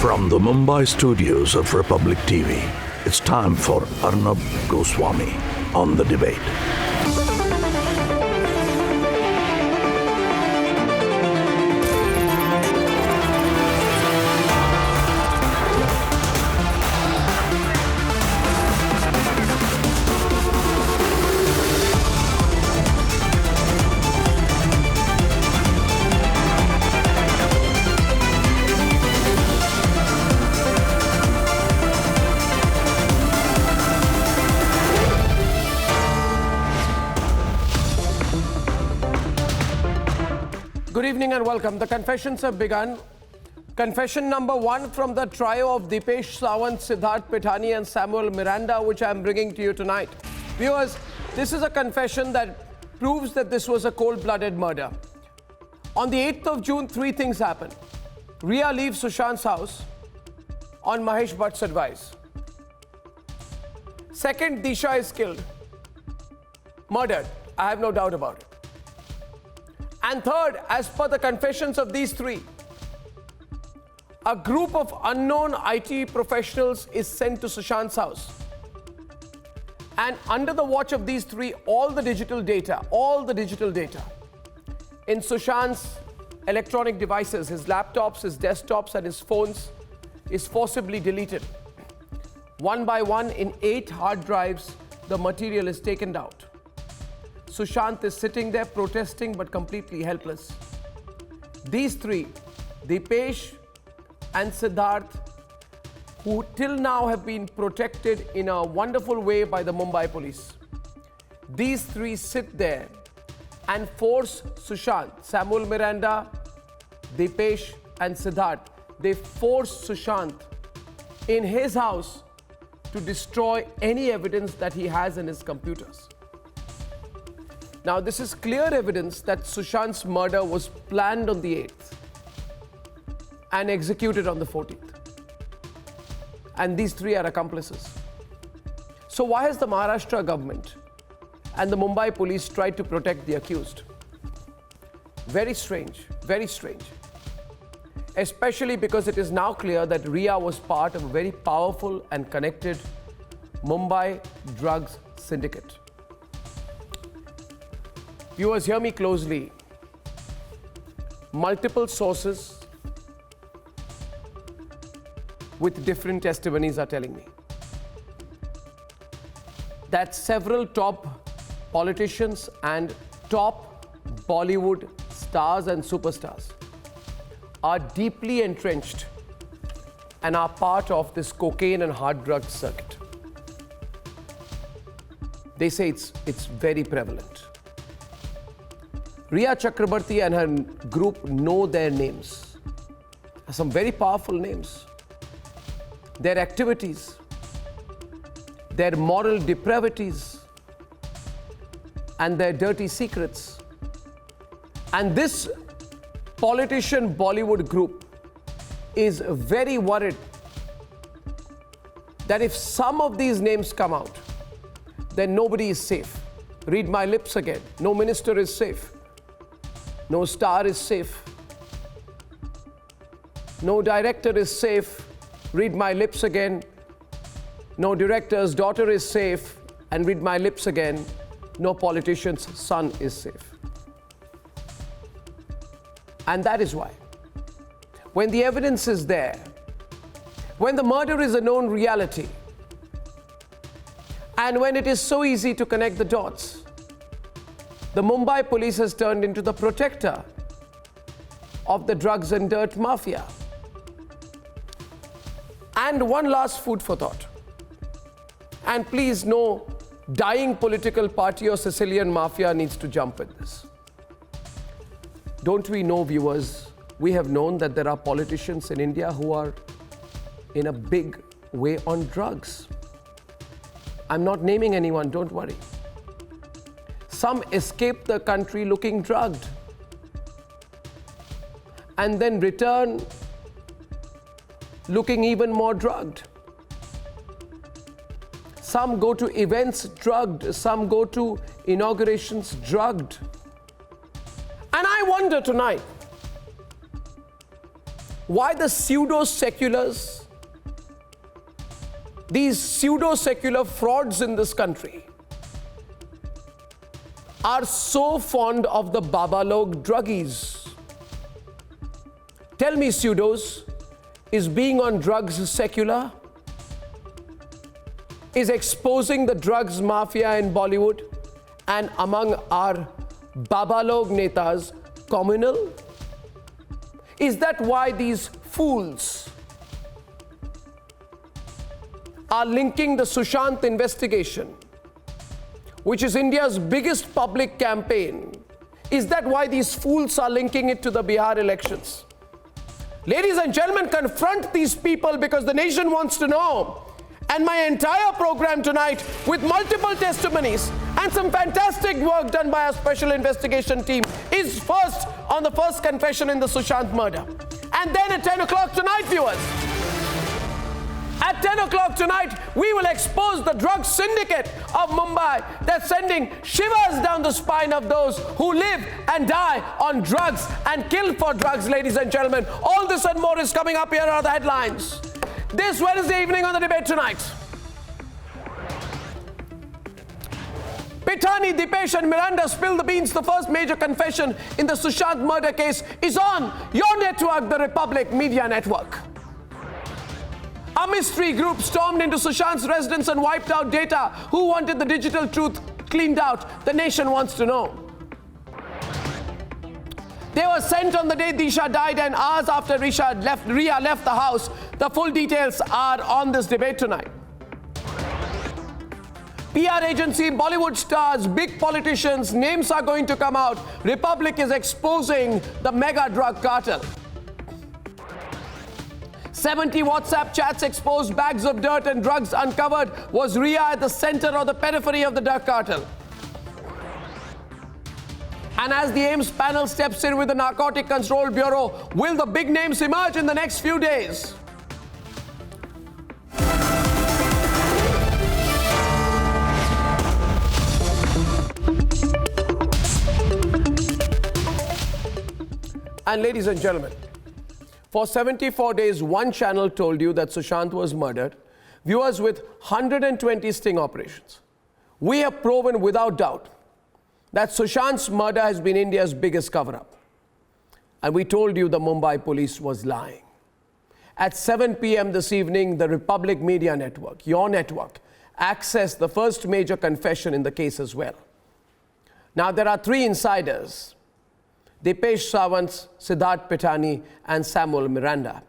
From the Mumbai studios of Republic TV, it's time for Arnab Goswami on The Debate. Good evening and welcome. The confessions have begun. Confession number one from the trio of Dipesh Sawant, Siddharth Pithani and Samuel Miranda, which I am bringing to you tonight. Viewers, this is a confession that proves that this was a cold-blooded murder. On the 8th of June, three things happened. Riya leaves Sushant's house on Mahesh Bhatt's advice. Second, Disha is killed. Murdered. I have no doubt about it. And third, as per the confessions of these three, a group of unknown IT professionals is sent to Sushant's house. And under the watch of these three, all the digital data in Sushant's electronic devices, his laptops, his desktops and his phones is forcibly deleted. One by one, in 8 hard drives, the material is taken out. Sushant is sitting there protesting but completely helpless. These three, Dipesh and Siddharth, who till now have been protected in a wonderful way by the Mumbai police. These three sit there and force Sushant, Samuel Miranda, Dipesh and Siddharth, they force Sushant in his house to destroy any evidence that he has in his computers. Now, this is clear evidence that Sushant's murder was planned on the 8th and executed on the 14th. And these three are accomplices. So why has the Maharashtra government and the Mumbai police tried to protect the accused? Very strange, very strange. Especially because it is now clear that Riya was part of a very powerful and connected Mumbai drugs syndicate. Viewers, hear me closely. Multiple sources with different testimonies are telling me that several top politicians and top Bollywood stars and superstars are deeply entrenched and are part of this cocaine and hard drug circuit. They say it's very prevalent. Riya Chakrabarti and her group know their names. Some very powerful names. Their activities, their moral depravities, and their dirty secrets. And this politician Bollywood group is very worried that if some of these names come out, then nobody is safe. Read my lips again. No minister is safe. No star is safe. No director is safe. Read my lips again. No director's daughter is safe. And read my lips again. No politician's son is safe. And that is why, when the evidence is there, when the murder is a known reality, and when it is so easy to connect the dots, the Mumbai police has turned into the protector of the drugs and dirt mafia. And one last food for thought. And please, no dying political party or Sicilian mafia needs to jump at this. Don't we know, viewers, we have known that there are politicians in India who are in a big way on drugs. I'm not naming anyone, don't worry. Some escape the country looking drugged and then return looking even more drugged. Some go to events drugged, some go to inaugurations drugged. And I wonder tonight, why the pseudo-seculars, these pseudo-secular frauds in this country, are so fond of the Babalog druggies. Tell me, pseudos, is being on drugs secular? Is exposing the drugs mafia in Bollywood and among our Babalog netas communal? Is that why these fools are linking the Sushant investigation, which is India's biggest public campaign? Is that why these fools are linking it to the Bihar elections? Ladies and gentlemen, confront these people because the nation wants to know. And my entire program tonight, with multiple testimonies and some fantastic work done by our special investigation team, is first on the first confession in the Sushant murder. And then at 10 o'clock tonight, viewers, at 10 o'clock tonight, we will expose the drug syndicate of Mumbai that's sending shivers down the spine of those who live and die on drugs and kill for drugs, ladies and gentlemen. All this and more is coming up. Here are the headlines this Wednesday evening on The Debate Tonight. Pitani, Dipesh and Miranda spill the beans. The first major confession in the Sushant murder case is on your network, the Republic Media Network. A mystery group stormed into Sushant's residence and wiped out data. Who wanted the digital truth cleaned out? The nation wants to know. They were sent on the day Disha died and hours after Riya left the house. The full details are on this debate tonight. PR agency, Bollywood stars, big politicians, names are going to come out. Republic is exposing the mega drug cartel. 70 WhatsApp chats exposed, bags of dirt and drugs uncovered. Was Riya at the center or the periphery of the drug cartel? And as the AIMS panel steps in with the Narcotic Control Bureau, will the big names emerge in the next few days? And ladies and gentlemen, for 74 days, one channel told you that Sushant was murdered. Viewers, with 120 sting operations, we have proven without doubt that Sushant's murder has been India's biggest cover-up. And we told you the Mumbai police was lying. At 7 p.m. this evening, the Republic Media Network, your network, accessed the first major confession in the case as well. Now, there are three insiders: Dipesh Sawant, Siddharth Pitani, and Samuel Miranda.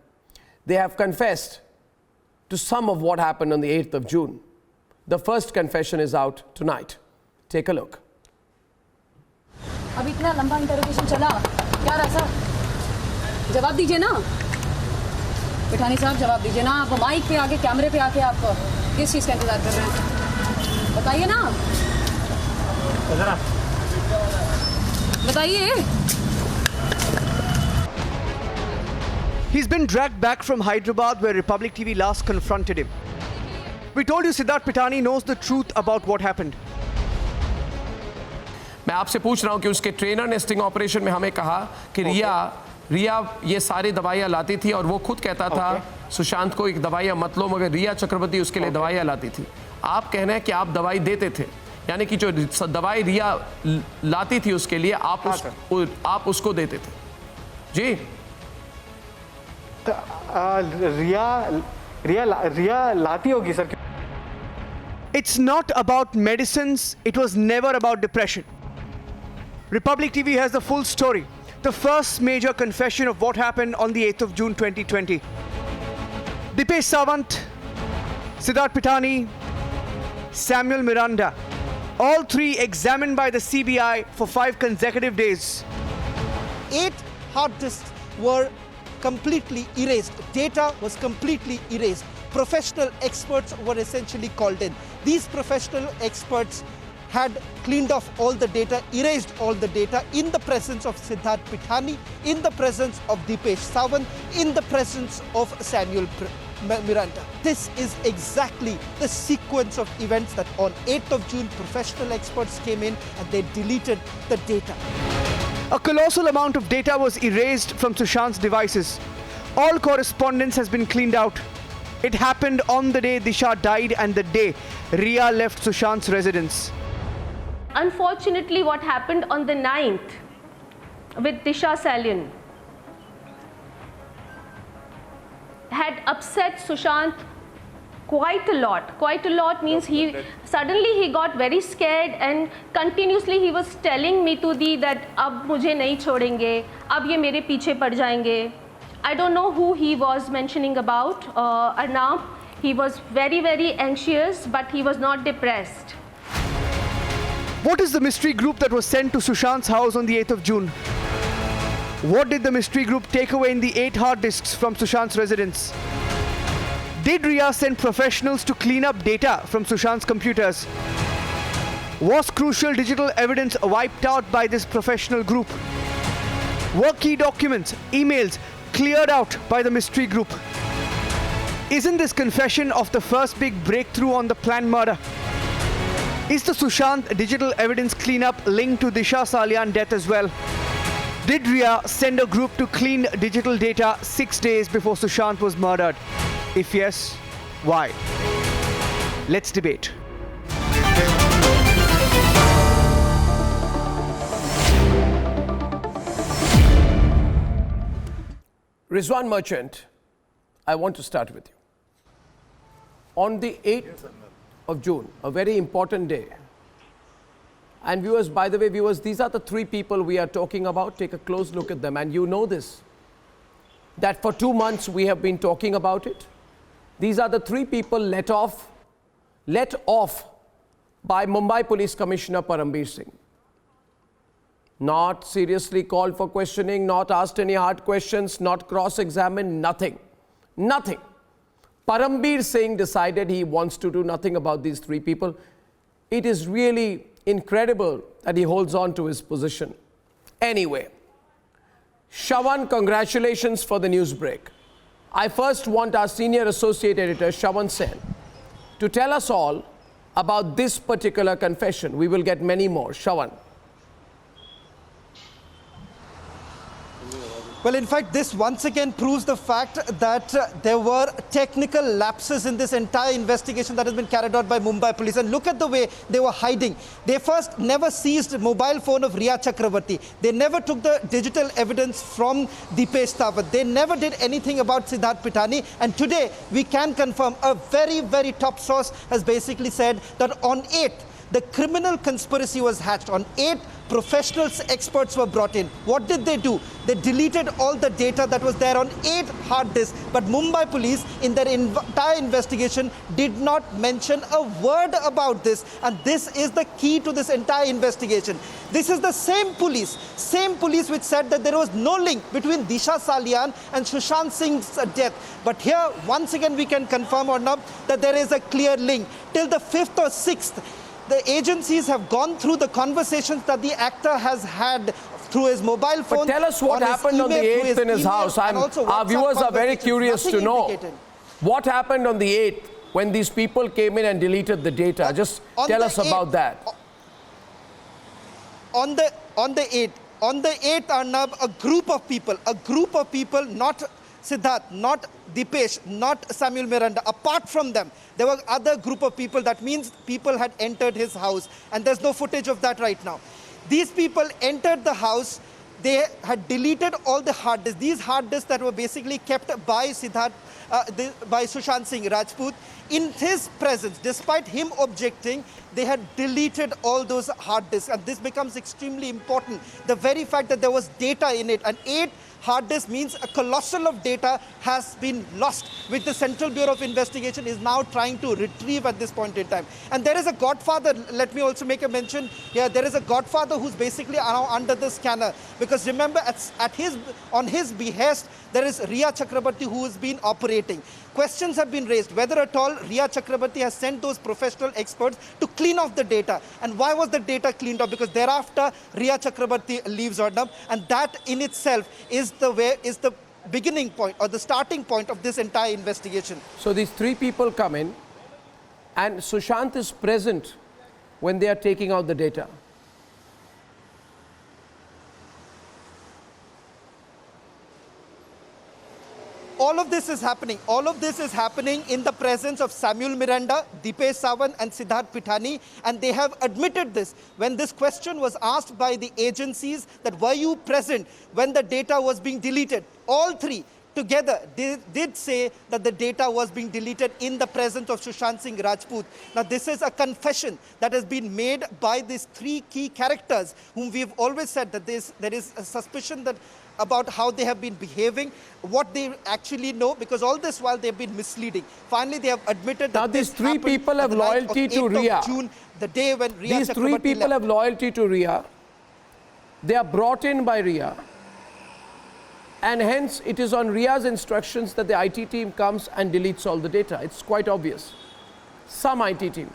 They have confessed to some of what happened on the 8th of June. The first confession is out tonight. Take a look. अब इतना लंबा interrogation चला, क्या रहा sir? जवाब दीजिए ना, पिठानी साहब, जवाब दीजिए ना। आप माइक पे आके, कैमरे पे आके आप किस चीज़ का इंतजार कर रहे हैं? बताइए ना, बताइए। He's been dragged back from Hyderabad, where Republic TV last confronted him. We told you Siddharth Pitani knows the truth about what happened. मैं आपसे पूछ रहा हूं कि उसके ट्रेनर ने स्टिंग ऑपरेशन में हमें कहा कि रिया ये सारी दवाइयां लाती थी और वो खुद कहता था सुशांत को एक दवाइयां मत लो, मगर रिया चक्रवर्ती उसके लिए दवाइयां लाती थी। आप कह रहे हैं कि आप दवाई देते थे, यानी कि जो दवाई रिया लाती थी उसके लिए आप उसको देते थे जी? रिया लाती होगी sir. It's not about medicines. It was never about depression. Republic TV has the full story. The first major confession of what happened on the 8th of June 2020. Dipesh Sawant, Siddharth Pitani, Samuel Miranda, all three examined by the CBI for 5 consecutive days. 8 hard disks were completely erased. Data was completely erased. Professional experts were essentially called in. These professional experts had cleaned off all the data, erased all the data in the presence of Siddharth Pitani, in the presence of Dipesh Sawant, in the presence of Samuel Miranda. This is exactly the sequence of events that on 8th of June, professional experts came in and they deleted the data. A colossal amount of data was erased from Sushant's devices. All correspondence has been cleaned out. It happened on the day Disha died and the day Riya left Sushant's residence. Unfortunately, what happened on the 9th with Disha Salian had upset Sushant quite a lot. Quite a lot means he got very scared and continuously he was telling Mitudi that ab mujhe nahi chhodenge, ab ye mere piche pad jayenge. I don't know who he was mentioning about, Arnab. He was very, very anxious, but he was not depressed. What is the mystery group that was sent to Sushant's house on the 8th of June? What did the mystery group take away in the 8 hard disks from Sushant's residence? Did Riya send professionals to clean up data from Sushant's computers? Was crucial digital evidence wiped out by this professional group? Were key documents, emails cleared out by the mystery group? Isn't this confession of the first big breakthrough on the planned murder? Is the Sushant digital evidence cleanup linked to Disha Salian death as well? Did Riya send a group to clean digital data 6 days before Sushant was murdered? If yes, why? Let's debate. Rizwan Merchant, I want to start with you. On the 8th of June, a very important day. And viewers, by the way, viewers, these are the 3 people we are talking about. Take a close look at them. And you know this, that for 2 months we have been talking about it. These are the 3 people let off by Mumbai Police Commissioner Parambir Singh. Not seriously called for questioning, not asked any hard questions, not cross-examined, nothing. Nothing. Parambir Singh decided he wants to do nothing about these 3 people. It is really incredible that he holds on to his position. Anyway, Shravan, congratulations for the news break. I first want our senior associate editor, Shravan Sen, to tell us all about this particular confession. We will get many more. Shravan. Well, in fact, this once again proves the fact that there were technical lapses in this entire investigation that has been carried out by Mumbai Police. And look at the way they were hiding. They first never seized the mobile phone of Riya Chakrabarti. They never took the digital evidence from Dipesh Tawat. They never did anything about Siddharth Pitani. And today, we can confirm a very, very top source has basically said that on 8th, the criminal conspiracy was hatched. On 8th, professionals, experts were brought in. What did they do? They deleted all the data that was there on 8 hard disks. But Mumbai Police, in their entire investigation, did not mention a word about this. And this is the key to this entire investigation. This is the same police which said that there was no link between Disha Salian and Sushant Singh's death. But here, once again, we can confirm or not that there is a clear link. Till the 5th or 6th, the agencies have gone through the conversations that the actor has had through his mobile phone. But tell us what happened on the 8th in his house. Our viewers are very curious to know. What happened on the 8th when these people came in and deleted the data? Just tell us about that. On the 8th, Arnab, a group of people, not Siddharth, not Dipesh, not Samuel Miranda. Apart from them, there were other group of people. That means people had entered his house. And there's no footage of that right now. These people entered the house. They had deleted all the hard disks. These hard disks that were basically kept by Siddharth, by Sushant Singh Rajput. In his presence, despite him objecting, they had deleted all those hard disks. And this becomes extremely important. The very fact that there was data in it. And 8 hard disk means a colossal of data has been lost, which the Central Bureau of Investigation is now trying to retrieve at this point in time. And there is a godfather, let me also make a mention here, there is a godfather who's basically now under the scanner. Because remember, on his behest, there is Riya Chakrabarti who has been operating. Questions have been raised whether at all Riya Chakrabarti has sent those professional experts to clean off the data. And why was the data cleaned off? Because thereafter, Riya Chakrabarti leaves Arnab, and that in itself is the beginning point or the starting point of this entire investigation. So these 3 people come in, and Sushant is present when they are taking out the data. all of this is happening. All of this is happening in the presence of Samuel Miranda, Deepesh Sawant and Siddharth Pithani, and they have admitted this. When this question was asked by the agencies that were you present when the data was being deleted, all three together they did say that the data was being deleted in the presence of Sushant Singh Rajput. Now this is a confession that has been made by these three key characters whom we've always said that there is a suspicion that about how they have been behaving, what they actually know, because all this while they've been misleading. Finally, they have admitted now that these this three happened people have on the night loyalty of to 8th Rhea. of June, the day when Rhea These three Chakrabarti people left. have loyalty to Rhea. They are brought in by Rhea. And hence, it is on Rhea's instructions that the IT team comes and deletes all the data. It's quite obvious. Some IT team.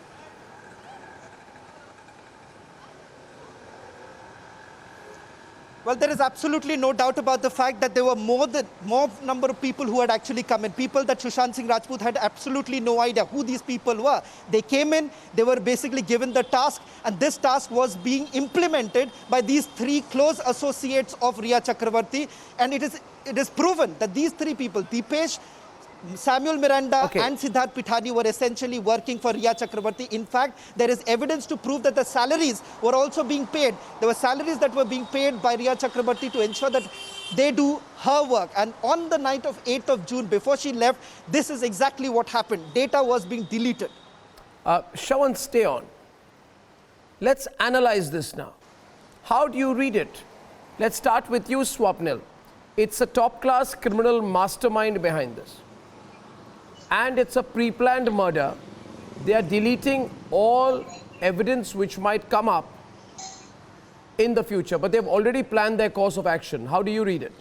Well, there is absolutely no doubt about the fact that there were more number of people who had actually come in. People that Sushant Singh Rajput had absolutely no idea who these people were. They came in, they were basically given the task, and this task was being implemented by these three close associates of Rhea Chakrabarti. And it is proven that these three people, Deepesh, Samuel Miranda and Siddharth Pithani, were essentially working for Rhea Chakrabarti. In fact, there is evidence to prove that the salaries were also being paid. There were salaries that were being paid by Rhea Chakrabarti to ensure that they do her work. And on the night of 8th of June, before she left, this is exactly what happened. Data was being deleted. Shravan, stay on. Let's analyze this now. How do you read it? Let's start with you, Swapnil. It's a top-class criminal mastermind behind this. And it's a pre-planned murder. They are deleting all evidence which might come up in the future, but they've already planned their course of action. How do you read it?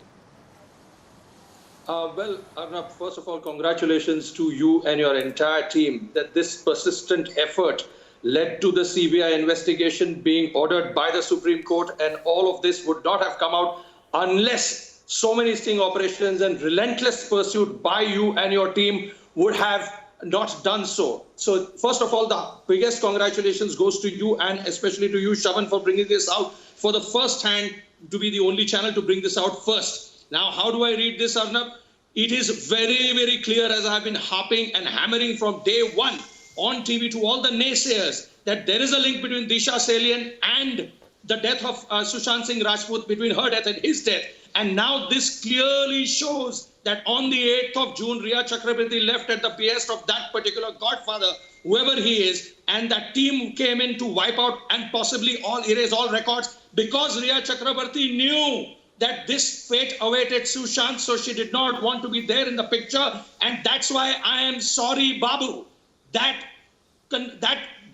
Well, Arnab, first of all, congratulations to you and your entire team that this persistent effort led to the CBI investigation being ordered by the Supreme Court, and all of this would not have come out unless so many sting operations and relentless pursuit by you and your team would have not done so. So first of all, the biggest congratulations goes to you, and especially to you, Shravan, for bringing this out for the first hand, to be the only channel to bring this out first. Now, how do I read this, Arnab? It is very, very clear, as I have been harping and hammering from day one on TV to all the naysayers, that there is a link between Disha Salian and the death of Sushant Singh Rajput, between her death and his death. And now this clearly shows that on the 8th of June, Rhea Chakrabarti left at the behest of that particular godfather, whoever he is, and that team came in to wipe out and possibly erase all records, because Rhea Chakrabarti knew that this fate awaited Sushant, so she did not want to be there in the picture. And that's why I am sorry, Babu, that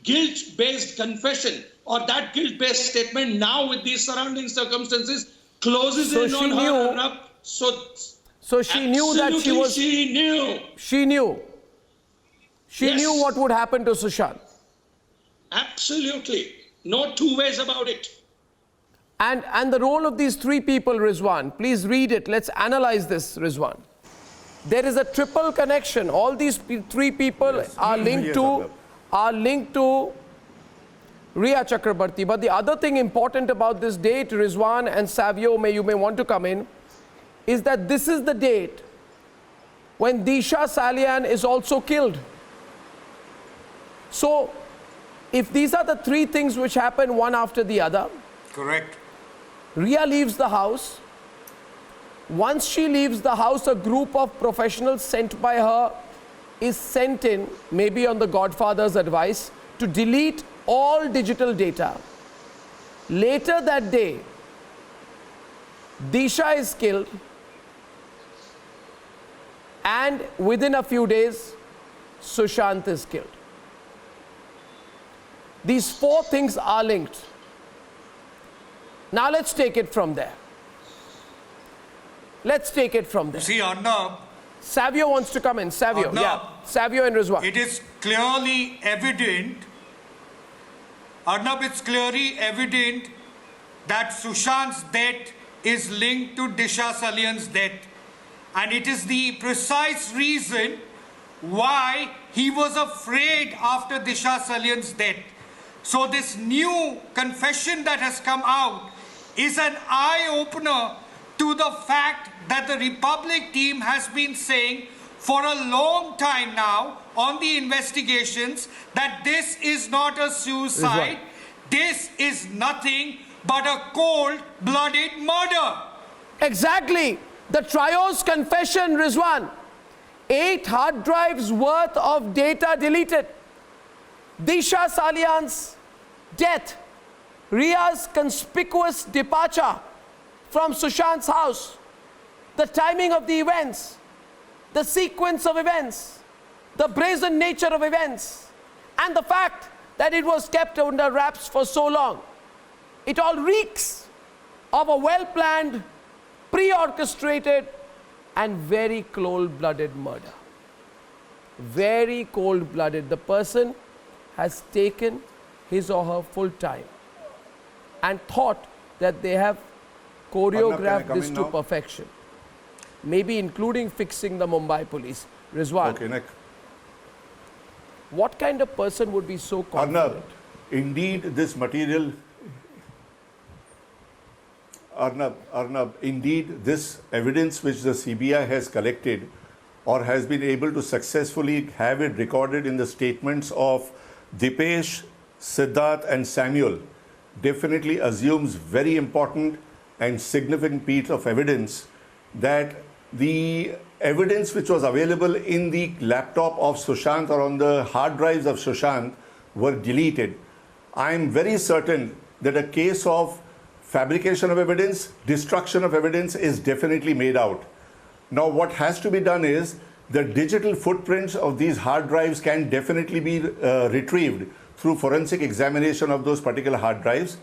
guilt-based confession or that guilt-based statement now with these surrounding circumstances closes in on her. So she knew that she was... She knew. She knew. She Yes. knew what would happen to Sushant. Absolutely. No two ways about it. And the role of these three people, Rizwan, please read it. Let's analyze this, Rizwan. There is a triple connection. All these three people are linked to Rhea Chakrabarti. But the other thing important about this date, Rizwan and Savio, you may want to come in, is that this is the date when Disha Salian is also killed. So, if these are the three things which happen one after the other, correct. Rhea leaves the house. Once she leaves the house, a group of professionals sent by her is sent in, maybe on the godfather's advice, to delete all digital data. Later that day, Disha is killed, and within a few days, Sushant is killed. These four things are linked. Now let's take it from there. Let's take it from there. See, Arnab, Savio wants to come in. Savio, Arnab, yeah. Savio and Rizwan. it is clearly evident, Arnab, it's clearly evident that Sushant's death is linked to Disha Salian's death. And it is the precise reason why he was afraid after Disha Salian's death. So this new confession that has come out is an eye-opener to the fact that the Republic team has been saying for a long time now on the investigations that this is not a suicide, this is nothing but a cold-blooded murder. Exactly. The trio's confession, Rizwan. 8 hard drives worth of data deleted. Disha Salian's death. Ria's conspicuous departure from Sushant's house. The timing of the events. The sequence of events. The brazen nature of events. And the fact that it was kept under wraps for so long. It all reeks of a well-planned, pre-orchestrated and very cold-blooded murder. Very cold-blooded. The person has taken his or her full time and thought that they have choreographed this to perfection. Maybe including fixing the Mumbai police. Rizwan, okay, Nick. What kind of person would be so confident? Arnab, indeed this material... Arnab, indeed this evidence which the CBI has collected or has been able to successfully have it recorded in the statements of Dipesh, Siddharth and Samuel definitely assumes very important and significant piece of evidence that the evidence which was available in the laptop of Sushant or on the hard drives of Sushant were deleted. I am very certain that a case of fabrication of evidence, destruction of evidence is definitely made out. Now what has to be done is the digital footprints of these hard drives can definitely be retrieved through forensic examination of those particular hard drives.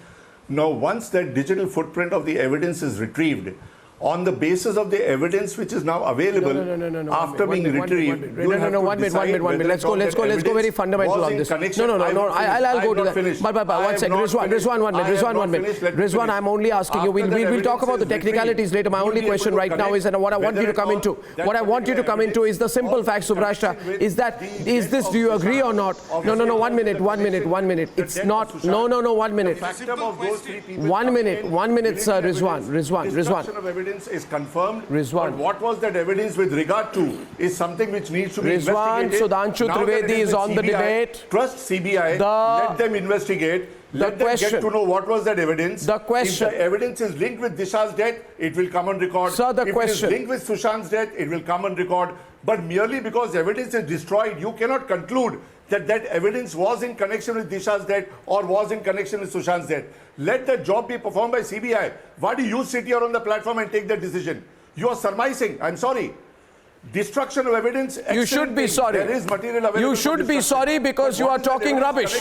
Now once that digital footprint of the evidence is retrieved, on the basis of the evidence which is now available after being retrieved, one minute. Let's go very fundamental on this. No. I'll go to that. But 1 second. Rizwan, 1 minute. Rizwan, I'm only asking you. We'll talk about the technicalities later. My only question right now is, and what I want you to come into, is the simple fact, Subrashta, is this, do you agree or not? No, 1 minute. It's not, no, 1 minute. 1 minute, sir, Rizwan. Is confirmed. Rizwan. But what was that evidence with regard to is something which needs to be investigated. Sudhanshu Trivedi is on the debate. Trust CBI. Let them investigate. Let them get to know what was that evidence. The question. If the evidence is linked with Disha's death, it will come on record. Sir, the if question. it is linked with Sushant's death, it will come on record. But merely because evidence is destroyed, you cannot conclude that evidence was in connection with Disha's death or was in connection with Sushant's death. Let the job be performed by CBI. Why do you sit here on the platform and take that decision? You are surmising. I'm sorry. Destruction of evidence. You should be sorry. There is material available. You should be sorry because you are talking rubbish.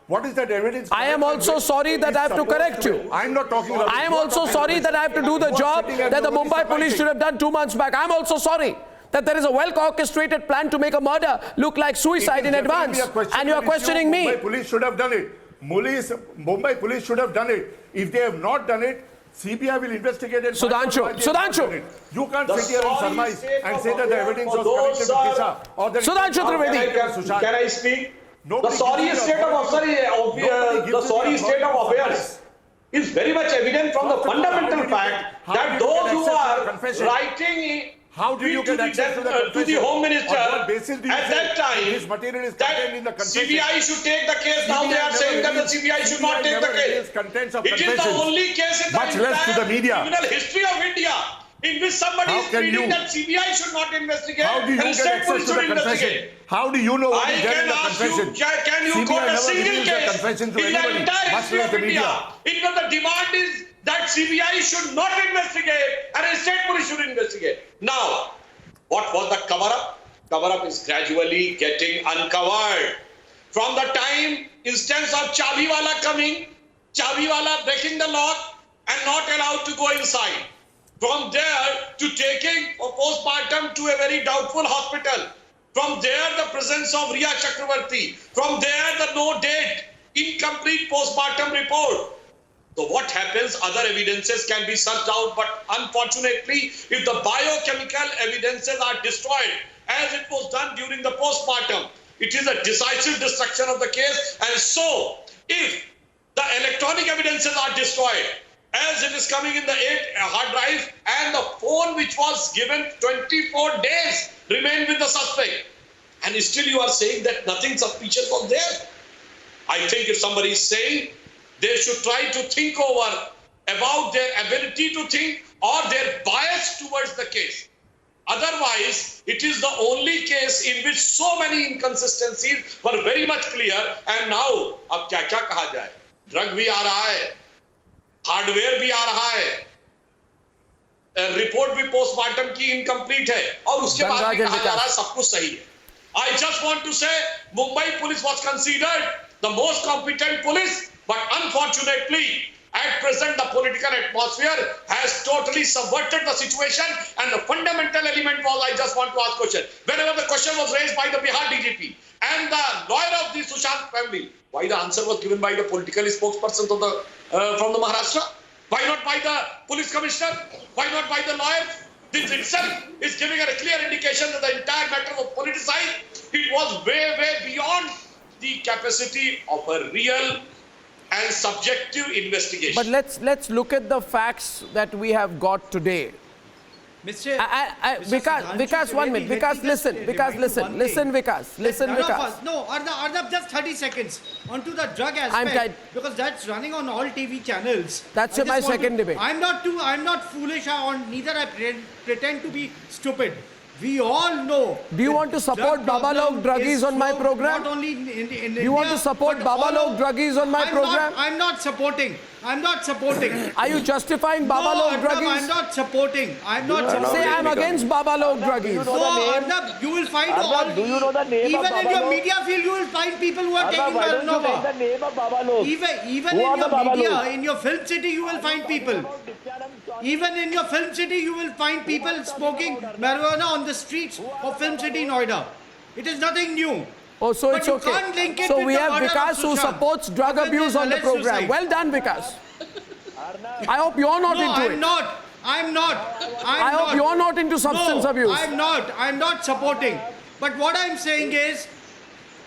What is that evidence? I am also sorry that I have to correct you. I am not talking rubbish. I am also sorry that I have to do the job that the Mumbai police should have done 2 months back. I am also sorry that there is a well-orchestrated plan to make a murder look like suicide in advance. And you are questioning me. Mumbai police should have done it. Mumbai police should have done it. If they have not done it, CBI will investigate it. Sudhanshu. You can't sit here and surmise and say that the evidence was connected to Disha or that Sudhanshu Trivedi. Can I speak? The sorry state of affairs is very much evident from the fundamental fact that those who are writing how did you get access to the Home Minister at that time this material is contained in the confession? CBI should take the case. Now they are saying that the CBI should not take the case. It is the only case in the entire criminal history of India in which somebody is pleading that CBI should not investigate and state police should investigate. How do you know what is there in the confession? Can you quote a single case in the entire history of India in which the demand is that CBI should not investigate and state police should investigate? Now, what was the cover-up? Cover-up is gradually getting uncovered. From the time instance of Chabiwala coming, Chabiwala breaking the lock and not allowed to go inside. From there to taking a postmortem to a very doubtful hospital. From there, the presence of Riya Chakravarti. From there, the no date, incomplete postmortem report. So what happens? Other evidences can be searched out, but unfortunately, if the biochemical evidences are destroyed, as it was done during the postmortem, it is a decisive destruction of the case. And so, if the electronic evidences are destroyed, as it is coming in the 8 hard drive, and the phone which was given 24 days remained with the suspect. And still you are saying that nothing suspicious was there. I think if somebody is saying, they should try to think over about their ability to think or their bias towards the case. Otherwise, it is the only case in which so many inconsistencies were very much clear. And now, अब क्या-क्या कहा जाए? Drug भी आ रहा है, hardware भी आ रहा है, रिपोर्ट भी पोस्टमार्टम की इनकम्प्लीट है, और उसके बाद भी कहा जा रहा है सब कुछ सही है. I just want to say, Mumbai police was considered the most competent police, but unfortunately, at present, the political atmosphere has totally subverted the situation, and the fundamental element was, I just want to ask question. Whenever the question was raised by the Bihar DGP and the lawyer of the Sushant family, why the answer was given by the political spokesperson of the, from the Maharashtra? Why not by the police commissioner? Why not by the lawyer? This itself is giving a clear indication that the entire matter was politicized. It was way, way beyond the capacity of a real and subjective investigation. But let's look at the facts that we have got today. Mr. Vikas, 1 minute. Vikas, listen. Listen, Vikas. No, Arnab, just 30 seconds. Onto the drug aspect, because that's running on all TV channels. That's my second debate. I'm not foolish, or neither I pretend to be stupid. We all know. Do you want to support Babalog Druggies on my program? Not only in Do you want to support Babalog Druggies on my program? I'm not supporting. Are you justifying Babalog Druggies? I'm not supporting. Say I'm against Babalog Druggies. No, Arnab, you will find all. Do you know the name even of Babalog? in your media field, you will find people who are taking Why don't you marijuana. take the name of Babalog? Even Who in are the your media, Babalog? in your film city, you will find people. Even in your film city, you will find people smoking marijuana on the streets of Film City, Noida. It is nothing new. Oh, so But it's you okay. can't link it So with we the have murder of Vikas who Sushant. supports drug Even abuse this on the alleged program. suicide. Well done, Vikas. I hope you're not No, into I'm it. not. I hope you're not into substance abuse. I'm not supporting. But what I'm saying is,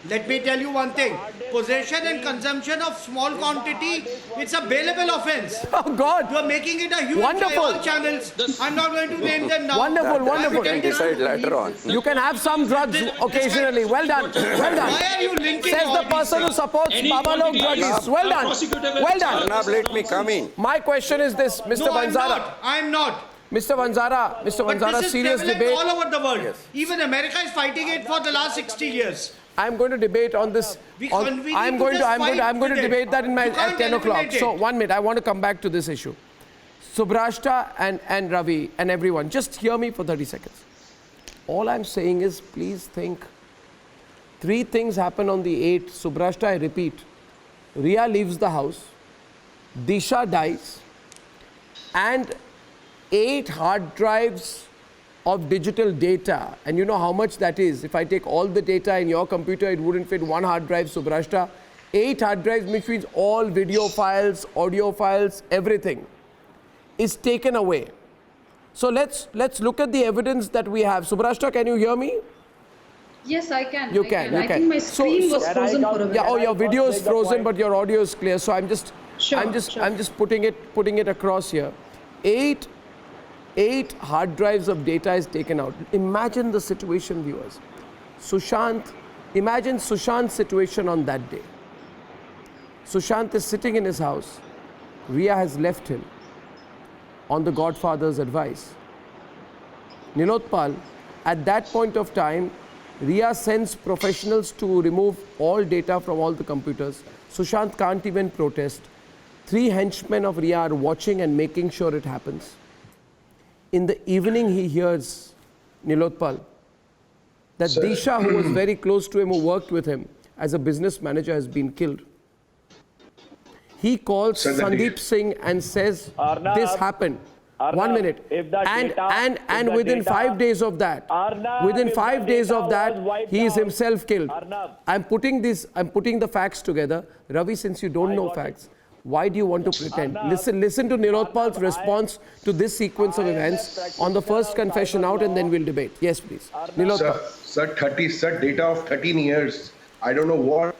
let me tell you one thing. Possession and consumption of small quantity, it's a bailable offense. Oh God. You are making it a huge Wonderful. all channels. I'm not going to name them now. Wonderful. You can decide later on. You can have some drugs occasionally. Well done. Why are you linking Says all the these person who things? supports Babalog Druggies. Well done. Arnab, let me come in. My question is this, Mr. No, Vanzara. I'm not. Mr. Vanzara, But this is serious prevalent debate. all over the world. Even America is fighting it for the last 60 years. I'm going to debate on this. I'm going to debate that at 10 o'clock. So 1 minute, I want to come back to this issue. Subrashta and Ravi and everyone, just hear me for 30 seconds. All I'm saying is, please think. 3 things happen on the 8th. Subrashta, I repeat, Riya leaves the house, Disha dies, and 8 hard drives of digital data, and you know how much that is. If I take all the data in your computer, it wouldn't fit 1 hard drive, Subrashta. 8 hard drives, which means all video files, audio files, everything is taken away. So let's look at the evidence that we have. Subrashta, can you hear me? Yes, I can. You can. I think my screen was frozen for a minute. Yeah, oh, your video is frozen, but your audio is clear. So I'm just putting it across here. 8 hard drives of data is taken out. Imagine the situation, viewers. Imagine Sushant's situation on that day. Sushant is sitting in his house. Riya has left him on the Godfather's advice. Nilotpal, at that point of time, Riya sends professionals to remove all data from all the computers. Sushant can't even protest. 3 henchmen of Riya are watching and making sure it happens. In the evening, he hears, Nilotpal, that Disha, who was very close to him, who worked with him as a business manager, has been killed. He calls Sandeep Singh and says, Arnab, this happened. Arnab, 1 minute. And within 5 days of that, he is himself killed. Arnab. I'm putting the facts together. Ravi, since you don't know facts, why do you want to pretend? Listen to Nilotpal's response to this sequence of events on the first confession out, and then we'll debate. Yes, please. Nilotpal. Sir, data of 13 years. I don't know what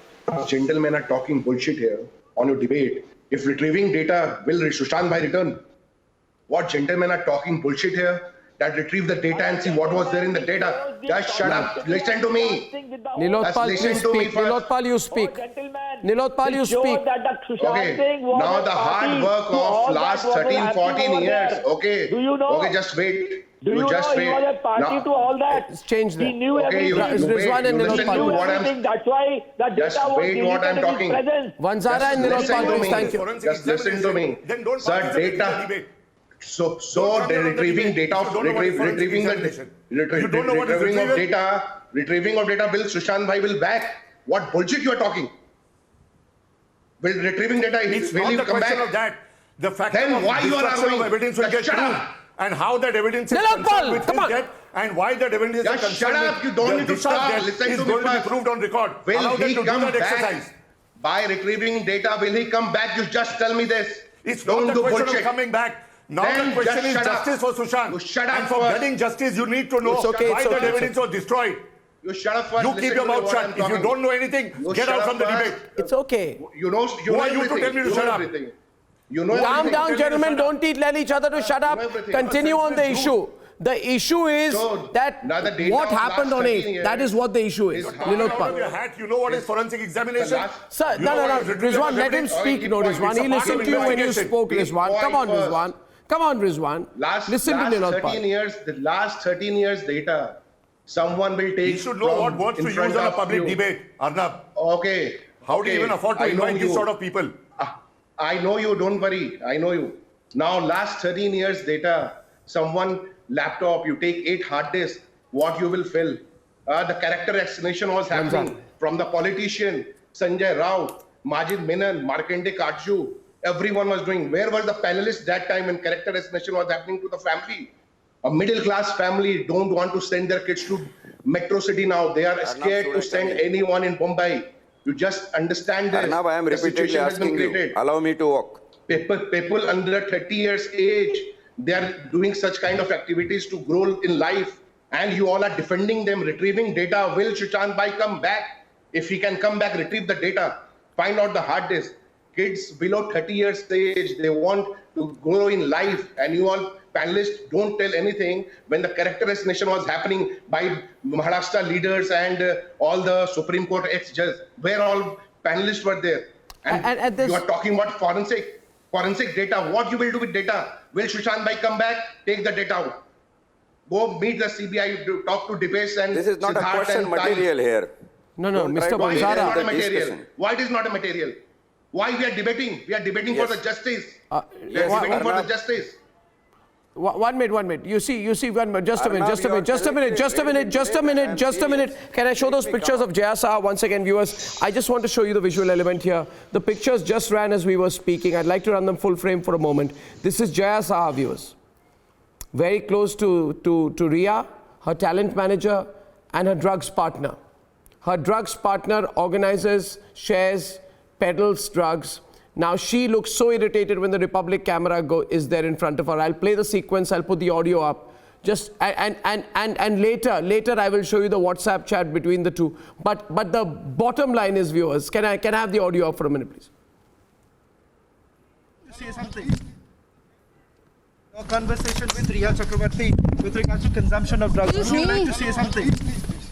gentlemen are talking bullshit here on your debate. if retrieving data, will Sushant bhai return? What gentlemen are talking bullshit here? That retrieve the data and see what was there in the data. Just shut up. Listen to me. Nilotpal, please speak. Nilotpal, you speak. Nilotpal, you speak. Okay, now the hard work of last 13, 14 years. Okay, okay, just wait. You just wait. Party to all that. It's changed He that. knew Okay, you everything. wait. Rizwan and You listen to Nilotpal. what I'm. That's why the data Just was wait what I'm deleted in his talking. presence. Vanzara and Listen Nilotpal, to please. me. Thank you. Just listen to me. Then don't Sir, participate in the data. debate. So Don't come retrieving on the data of debate. You don't know what is forensic retrieving the examination. You don't know what is retrieving of data will Sushant bhai will back. What bullshit you are talking? Will retrieving data It's will not he the come question back? of that. The fact Then of why you are destruction of arguing? evidence will Just get shut proved. up. And how that evidence is Nilotpal, concerned with come his on. death and why that evidence is Just concerned shut up. with You don't the need to Disha's talk. death Listen is to me going to be first. proved on record. Will Allow them he to do come that back exercise. by retrieving data? Will he come back? You just tell me this. It's Don't not the do question bullshit. of coming back. Now Then the question just is shut up. justice for Sushant. You shut up and for first. getting justice, you need to know It's okay, why it's that okay. evidence was destroyed. You shut up first. You Listen keep your to me mouth what shut. I'm If you talking. don't know anything, You get shut out up from the first. debate. It's okay. You know Who are you to tell me to you shut know up? everything. You know Calm everything. down, gentlemen. Don't tell each other to shut up. everything. Continue on the issue. The issue is So, that now the data what of happened last on 13 8th. years That is what the issue is. is Out of your Nilotpal. hat, you know what is forensic examination? Sir, You no, know no, what no. is retrieving Rizwan, let him evidence? speak. Keep No, quiet. Rizwan. It's He a part listened of to you when you investigation. spoke, Keep Rizwan. Come on, quiet Rizwan. Come on, Rizwan. Listen to 13 Nilotpal. years, the last 13 years data, someone will take. You should know what words to use on a public debate, Arnab. Okay. How do you even afford to I know invite these you. sort of people? I know you, don't worry. I know you. Now, last 13 years data, someone laptop, you take 8 hard disks, what you will fill. The character assassination was happening from the politician, Sanjay Rao, Majid Menon, Markande Katju. Everyone was doing. Where were the panelists that time when character assassination was happening to the family? A middle class family don't want to send their kids to Metro City now. They are scared to send anyone in Mumbai. You just understand this. Arnab, I am The repeatedly situation has been asking you, created. allow me to walk. People under 30 years age, they are doing such kind of activities to grow in life. And you all are defending them, retrieving data. Will Sushant bhai come back? If he can come back, retrieve the data, find out the hard disk. Kids below 30 years age, they want to grow in life. And you all panelists don't tell anything when the character assassination was happening by Maharashtra leaders and all the Supreme Court ex-judges. Where all panelists were there. And you are talking about forensic data. What you will do with data? Will Sushant bhai come back? Take the data out. Go meet the CBI, talk to Dipesh and This is not a Siddharth question and material here. No, Don't try Mr. to Why it is not a Banzara. material? Why it is not a material? Why we are debating? We are debating for the justice. We are debating for the justice. 1 minute. You see, one minute. Just a minute. Arnab, Just a minute. Can I show those pictures of Jaya Saha once again, viewers? I just want to show you the visual element here. The pictures just ran as we were speaking. I'd like to run them full frame for a moment. This is Jaya Saha, viewers. Very close to Ria, her talent manager, and her drugs partner. Her drugs partner organizes, shares, peddles drugs. Now she looks so irritated when the Republic camera is there in front of her. I'll play the sequence. I'll put the audio up. And later I will show you the WhatsApp chat between the two. But the bottom line is, viewers, can I have the audio up for a minute, please? Say something. Your conversation with Riya Chakrabarti with regards to consumption of drugs. Would you like to say something?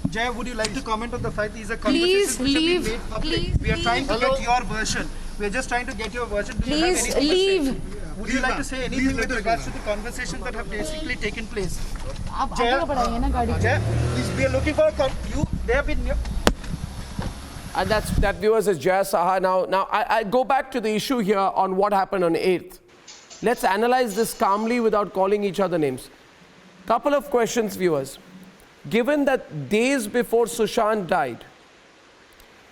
Jay, would you like to comment on the fact these are conversations which have been made public? We are trying to get your version. We are just trying to get your version. Do you have anything to say? Would you like to say anything with regards to the conversations that have basically taken place? Jay, we are looking for you. They have been. And that, viewers, is Jaya Saha. Now I go back to the issue here on what happened on 8th. Let's analyze this calmly without calling each other names. Couple of questions, viewers. Given that days before Sushant died,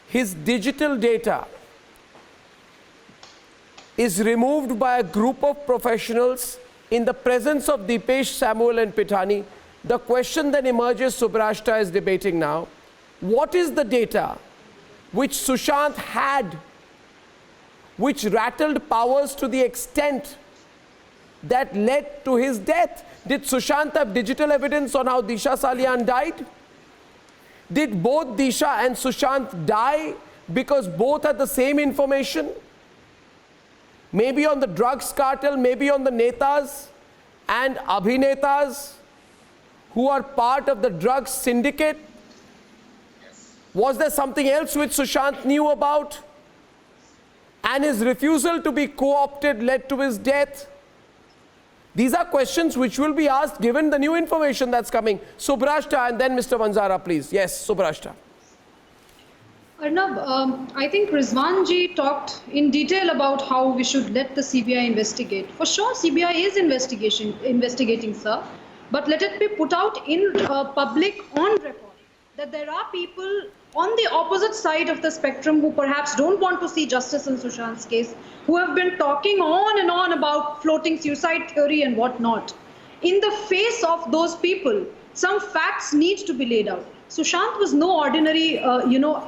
his digital data is removed by a group of professionals in the presence of Dipesh, Samuel and Pithani, the question then emerges, Subrashta is debating now, what is the data which Sushant had, which rattled powers to the extent that led to his death? Did Sushant have digital evidence on how Disha Salian died? Did both Disha and Sushant die because both had the same information? maybe on the drugs cartel, maybe on the netas and abhinetas who are part of the drugs syndicate? Was there something else which Sushant knew about? And his refusal to be co-opted led to his death? These are questions which will be asked given the new information that's coming. Subrashta and then Mr. Vanzara, please. Yes, Subrashta. Arnab, I think Rizwan ji talked in detail about how we should let the CBI investigate. For sure, CBI is investigating, sir. But let it be put out in public on record that there are people on the opposite side of the spectrum who perhaps don't want to see justice in Sushant's case, who have been talking on and on about floating suicide theory and whatnot. In the face of those people, some facts need to be laid out. Sushant was no ordinary,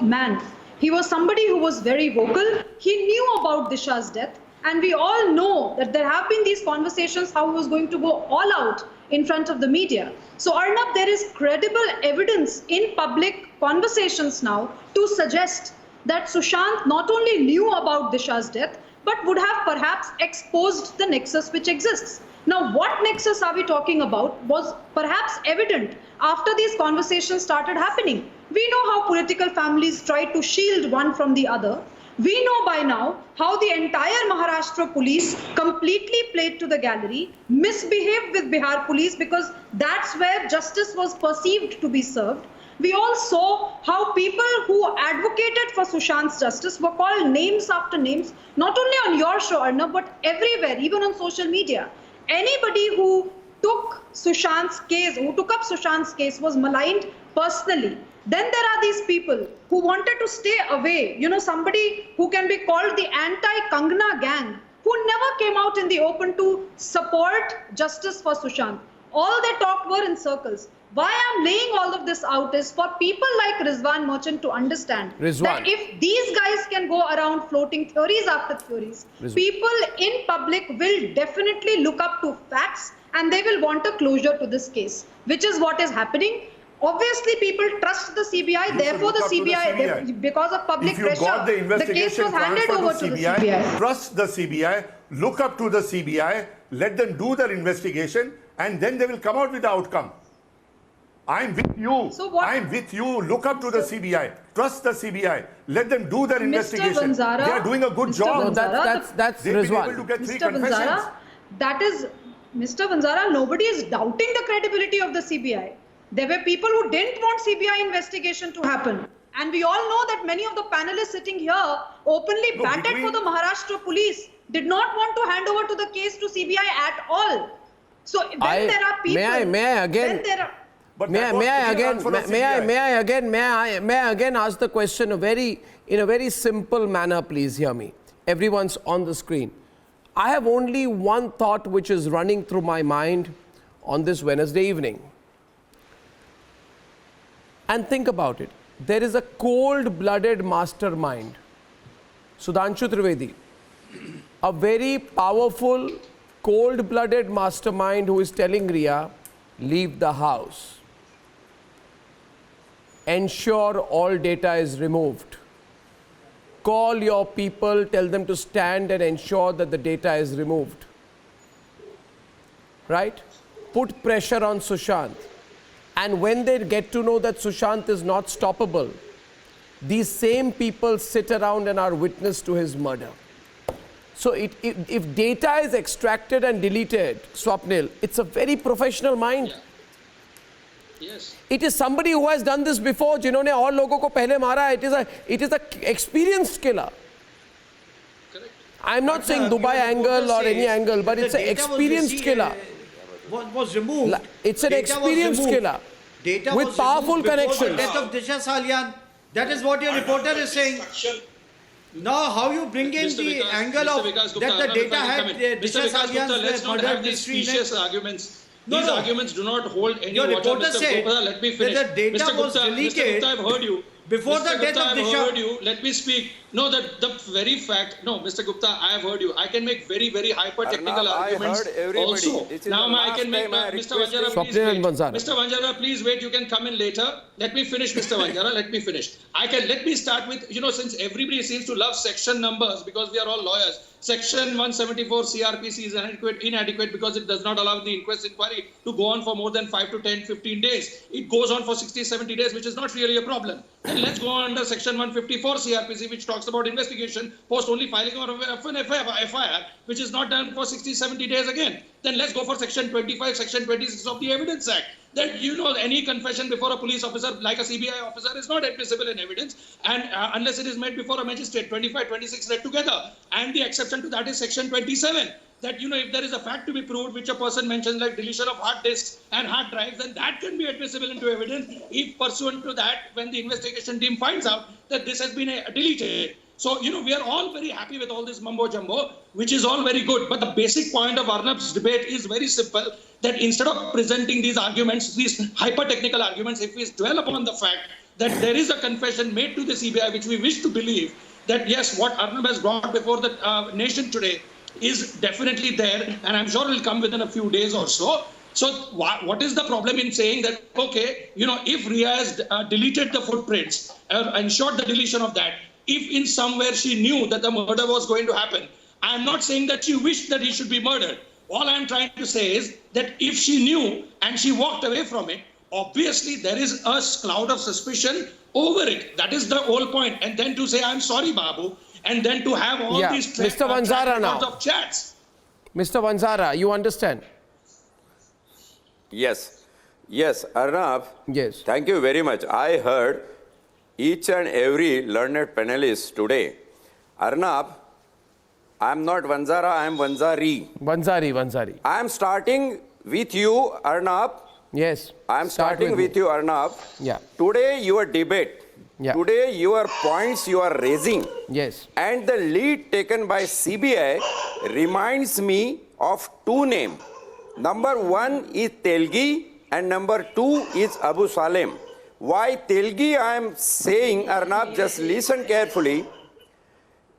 man. He was somebody who was very vocal. He knew about Disha's death. And we all know that there have been these conversations how he was going to go all out in front of the media. So Arnab, there is credible evidence in public conversations now to suggest that Sushant not only knew about Disha's death, but would have perhaps exposed the nexus which exists. Now, what nexus are we talking about was perhaps evident after these conversations started happening. We know how political families try to shield one from the other. We know by now how the entire Maharashtra police completely played to the gallery, misbehaved with Bihar police because that's where justice was perceived to be served. We all saw how people who advocated for Sushant's justice were called names after names, not only on your show, Arnab, but everywhere, even on social media. Anybody who took Sushant's case, who took up Sushant's case was maligned personally. Then there are these people who wanted to stay away, somebody who can be called the anti-Kangana gang, who never came out in the open to support justice for Sushant. All they talked were in circles. Why I'm laying all of this out is for people like Rizwan Merchant to understand that if these guys can go around floating theories after theories, people in public will definitely look up to facts and they will want a closure to this case, which is what is happening. Obviously, people trust the CBI, therefore the CBI, because of public pressure, the case was handed over to the CBI. Trust the CBI, look up to the CBI, let them do their investigation, and then they will come out with the outcome. I'm with you. So what? I'm with you. Look up to the CBI. Trust the CBI. Let them do their investigation. Vanzara, they are doing a good job. That's They've been able to get 3 confessions. Vanzara, that is, Mr. Vanzara, nobody is doubting the credibility of the CBI. There were people who didn't want CBI investigation to happen. And we all know that many of the panelists sitting here openly batted for the Maharashtra police, did not want to hand over to the case to CBI at all. So when there are people... May I again ask the question in a very simple manner, please hear me. Everyone's on the screen. I have only one thought which is running through my mind on this Wednesday evening. And think about it. There is a cold-blooded mastermind, Sudhanshu Trivedi, a very powerful, cold-blooded mastermind who is telling Riya, leave the house. Ensure all data is removed. Call your people, tell them to stand and ensure that the data is removed. Right? Put pressure on Sushant. And when they get to know that Sushant is not stoppable, these same people sit around and are witness to his murder. So if data is extracted and deleted, Swapnil, it's a very professional mind. Yeah. Yes. It is somebody who has done this before, जिन्होंने और लोगों को पहले मारा. It is a experienced killer. Correct. I'm not saying Dubai angle or any angle, but it's an experienced killer. Was removed. It's an experienced killer with powerful connections. The death of Disha Salian. That is what your reporter is saying. Now, how you bring in the angle of that the data had Disha Salian's murder history? Arguments. These arguments do not hold any water. Your reporter said let me finish. That the data was deleted. Mr. Gupta, I've heard you. Before the death of Disha. I've heard you. Let me speak. No, the very fact. No, Mr. Gupta, I have heard you. I can make very, very hyper-technical arguments also. Now I can make Mr. Vanjara, please wait. Mr. Vanjara, please wait. You can come in later. Let me finish, Mr. Vanjara. Let me finish. Let me start with, since everybody seems to love section numbers because we are all lawyers. Section 174 CRPC is inadequate because it does not allow the inquiry to go on for more than 5 to 10, 15 days. It goes on for 60, 70 days, which is not really a problem. Then let's go under Section 154 CRPC, which talks about investigation post only filing of an FIR, which is not done for 60, 70 days again. Then let's go for Section 25, Section 26 of the Evidence Act. That, any confession before a police officer, like a CBI officer, is not admissible in evidence, and unless it is made before a magistrate. 25, 26 read together. And the exception to that is Section 27. That, if there is a fact to be proved, which a person mentions, like deletion of hard disks and hard drives, then that can be admissible into evidence if pursuant to that, when the investigation team finds out that this has been deleted. So, we are all very happy with all this mumbo jumbo, which is all very good. But the basic point of Arnab's debate is very simple, that instead of presenting these arguments, these hyper-technical arguments, if we dwell upon the fact that there is a confession made to the CBI, which we wish to believe, that yes, what Arnab has brought before the nation today is definitely there, and I'm sure it will come within a few days or so. So what is the problem in saying that, okay, if Riya has deleted the footprints, ensured the deletion of that, if in somewhere she knew that the murder was going to happen, I'm not saying that she wished that he should be murdered. All I'm trying to say is that if she knew and she walked away from it, obviously there is a cloud of suspicion over it. That is the whole point. And then to say, I'm sorry, Babu, and then to have all these Mr. Vanzara now. of chats. Mr. Vanzara, you understand? Yes. Yes, Arnab. Yes. Thank you very much. I heard each and every learned panelist today. Arnab, I am not Vanzara, I am Vanzari. Vanzari. I am starting with you, Arnab. Yes. I am starting with you, Arnab. Yeah. Today, your debate. Yeah. Today, your points you are raising. Yes. And the lead taken by CBI reminds me of two names. Number one is Telgi and number two is Abu Salem. Why Telgi I am saying, Arnab, just listen carefully.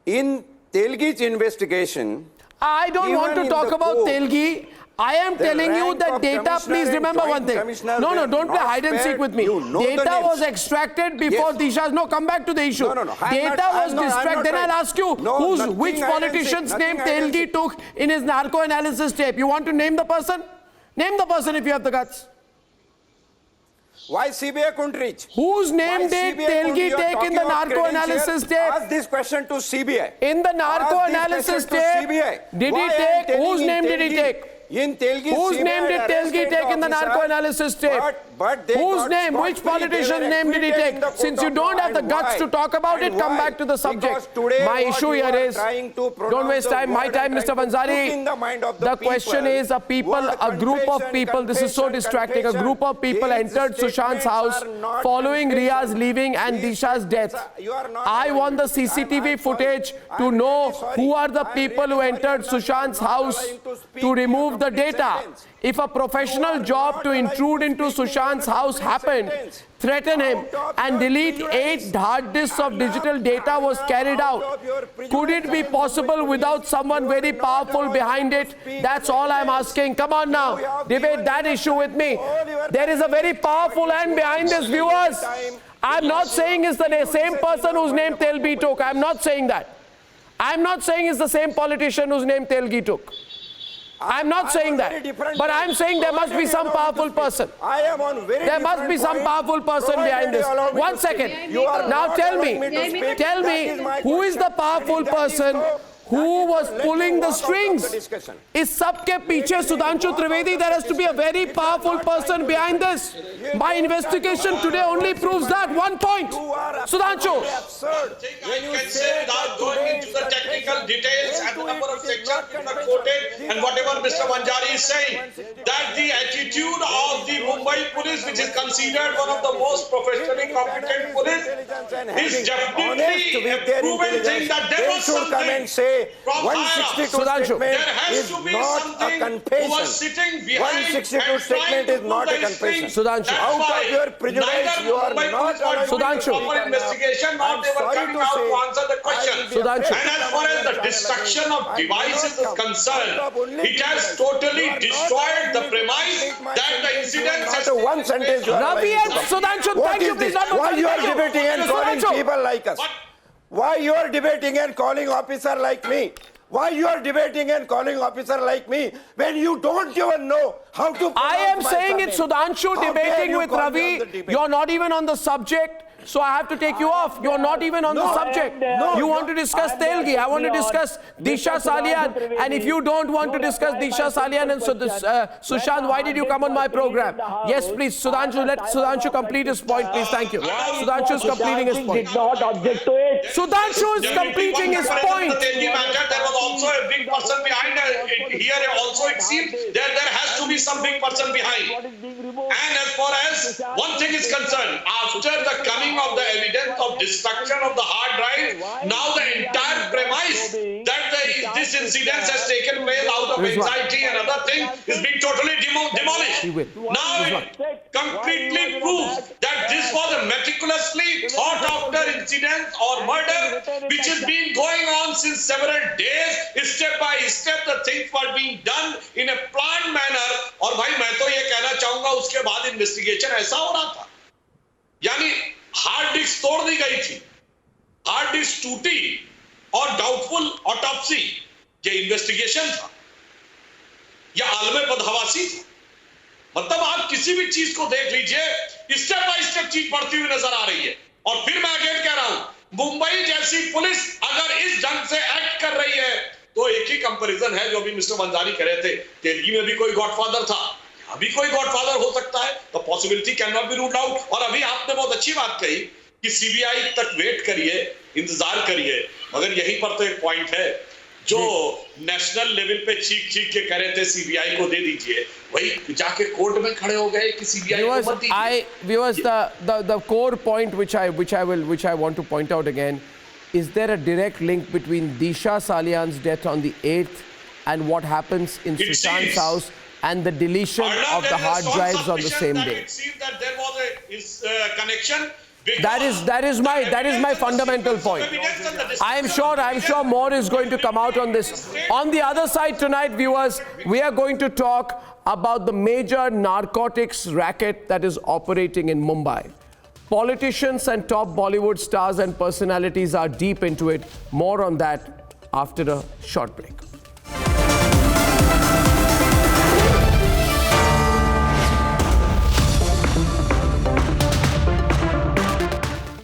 In Telgi's investigation, I don't want to talk about Telgi. I am telling you that data, please remember one thing. No, don't play hide and seek with me. Data was extracted before Disha's. No, come back to the issue. Data was distracted. Then I'll ask you, which politician's name Telgi took in his narco analysis tape? You want to name the person? Name the person if you have the guts. Why CBI couldn't reach? Whose name did Telgi take in the narco analysis tape? Ask this question to CBI. In the narco analysis tape, did he take? Whose name did he take? In Telgi, whose name did Telgi take in the narco analysis tape? Whose name? Which politician's name did he take? Since you don't have the guts to talk about it, come back to the subject. My issue here is, don't waste time, my time, Mr. Vanzari. The question is, a group of people, this is so distracting, a group of people entered Sushant's house following Riya's leaving and Disha's death. I want the CCTV footage to know who are the people who entered Sushant's house to remove the data. If a professional job to intrude into Sushant's house happened, threaten him and delete 8 hard disks of digital data was carried out, could it be possible without someone very powerful behind it? That's all I'm asking. Come on now, debate that issue with me. There is a very powerful hand behind this, viewers. I'm not saying it's the same person whose name Telgi took. I'm not saying that. I'm not saying it's the same politician whose name Telgi took. I'm not saying that, but I'm saying there must be some powerful person. There must be some powerful person behind this. 1 second. Now tell me, who is the powerful person who was pulling the strings? Is sabke piche Sudhanshu Trivedi? There has to be a very powerful person behind this. My investigation today only proves that. 1 point. Sudhanshu. I can say without going into the technical details and the number of sections that are quoted and whatever Mr. Vanzari is saying, that the attitude of the Mumbai police, which is considered one of the most professionally competent police, is definitely a proven thing that there was something. 162 statement is not a confession. 162 statement is not a confession. Sudhanshu. Out of your prejudice, you are not Sudhanshu. Investigation, not they were coming out to answer the question. Sudhanshu. And as far as the destruction of devices is concerned, it has totally destroyed the premise that the incident has... After one sentence, you are Ravi and Sudhanshu, thank you. Please, why you are debating and calling people like us? Why you are debating and calling officer like me? Why you are debating and calling officer like me when you don't even know how to? I am pronounce my saying it's surname? Sudhanshu How dare debating you with call me on Ravi. the debate? You're not even on the subject. So I have to take you off. You're not even on the subject. You want to discuss Telgi. I want to discuss Disha Salian. And if you don't want to discuss Disha Salian and Sushant, why did you come on my program? Yes, please, Sudhanshu, let Sudhanshu complete his point, please. Thank you. Sudhanshu is completing his point. Did not object to it. Sudhanshu is completing his point. There was also a big person behind here. Also, it seems there has to be some big person behind. And as far as one thing is concerned, after the coming of the evidence of destruction of the hard drive, now the entire premise that this incident has taken place out of anxiety and other things is being totally demolished. Now it completely proves that this was a meticulously thought after incident or murder which has been going on since several days. Step by step the things were being done in a planned manner. और भाई मैं तो ये कहना चाहूंगा उसके बाद investigation ऐसा हो रहा था, यानी हार्ड डिस्क तोड़ दी गई थी, हार्ड डिस्क टूटी और डाउटफुल ऑटोप्सी ये इन्वेस्टिगेशन था या आलमे बदहवासी था। मतलब आप किसी भी चीज को देख लीजिए, स्टेप बाय स्टेप चीज बढ़ती हुई नजर आ रही है। और फिर मैं अगेन कह रहा हूं, मुंबई जैसी पुलिस अगर इस ढंग से एक्ट कर रही है तो एक ही कंपैरिजन है जो भी मिस्टर मंजारी कह रहे थे, तेलगी में भी कोई गॉडफादर था, अभी कोई गॉडफादर हो सकता है, तो possibility can not be ruled out. और अभी आपने बहुत अच्छी बात कही कि सीबीआई तक वेट करिए, इंतजार करिए, मगर यहीं पर तो एक पॉइंट है जो नेशनल लेवल पे चीख के कह रहे थे सीबीआई को दे दीजिए, वही जाके कोर्ट में खड़े हो गए कि सीबीआई को मत दीजिए। Viewers, the core point which I want to point out again, is there a direct link between Disha Salian's death on the 8th and what happens in Sushant's house and the deletion of the hard drives on the same day? It seems that there was a connection. That is my fundamental point. I am sure more is going to come out on this. On the other side tonight, viewers, we are going to talk about the major narcotics racket that is operating in Mumbai. Politicians and top Bollywood stars and personalities are deep into it. More on that after a short break.